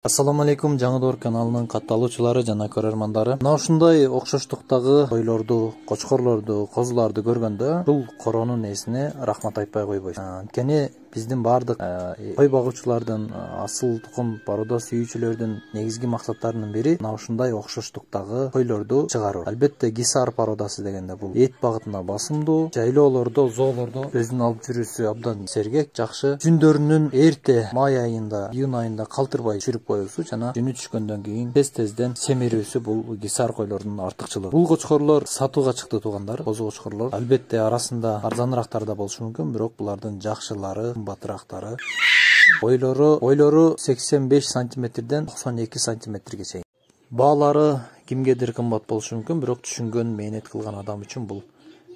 Assalamu алейкум, Жаңы каналынын катталуучулары жана көрөрмандары. Мына ушундай окшоштуктагы койлорду, кочкорлорду, козуларды көргөндө бул коронун ээсине рахмат айтпай койбойсуз. Анткени биздин баардык кой багуучулардын, асыл тукум порода сүйүүчүлөрдүн негизги максаттарынын бири мына ушундай окшоштуктагы койлорду чыгаруу. Албетте гисар породасы дегенде бул эт багытына басымдуу, жайлоолордо, зоолордо өзүн алып жүрүүсү абдан сергек, жакшы. Жүндөрүнүн эрте май айында, июнь айында калтырбай чүрүп коюусу жана жүнү түшкөндөн кийин тез-тезден семирүүсү бул гисар койлордун артыкчылыгы. Бул кочкорлор сатууга чыкты туугандар, козу кочкорлор. Албетте арасында арзаныраактар да болушу мүмкүн, бирок булардын жакшылары, кымбатырактары. Бойлору 85 сантиметрден 92 сантиметрге чейин. Баалары кимгедир кымбат болушу мүмкүн, бирок түшүнгөн, мээнет кылган адам үчүн бул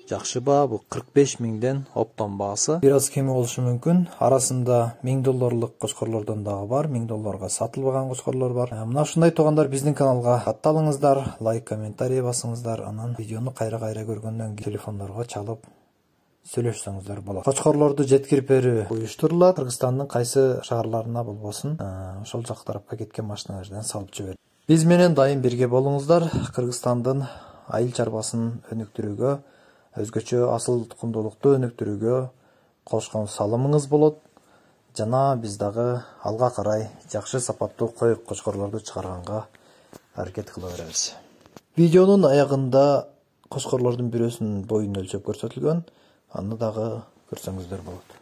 жакшы баа. Бул 45 миңден оптон баасы. Бир аз кеми болушу мүмкүн. Арасында $1000 кочкорлордон дагы бар, $1000 сатылбаган кочкорлор бар. Мына ушундай туугандар биздин каналга катталыңыздар, лайк, комментарий басыңыздар. Анан видеону кайра-кайра көргөндөн кийин телефондорго чалып сүйлөшсөңүздөр болот. Кочкорлорду жеткирип берүү уюштурулат. Кыргызстандын кайсы шаарларына болбосун, ошол жак тарапка кеткен машиналардан салып жиберет. Биз менен дайым бирге болуңуздар. Кыргызстандын айыл чарбасын өнүктүрүүгө, өзгөчө асыл тукумдуулукту өнүктүрүүгө кошкон салымыңыз болот. Жана биз дагы алга карай жакшы сапаттуу кой кочкорлорду чыгарганга аракет кыла беребиз. Видеонун аягында кочкорлордун бирөөсүнүн боюн өлчөп көрсөтүлгөн. Аны дагы көрсөңүздөр болот.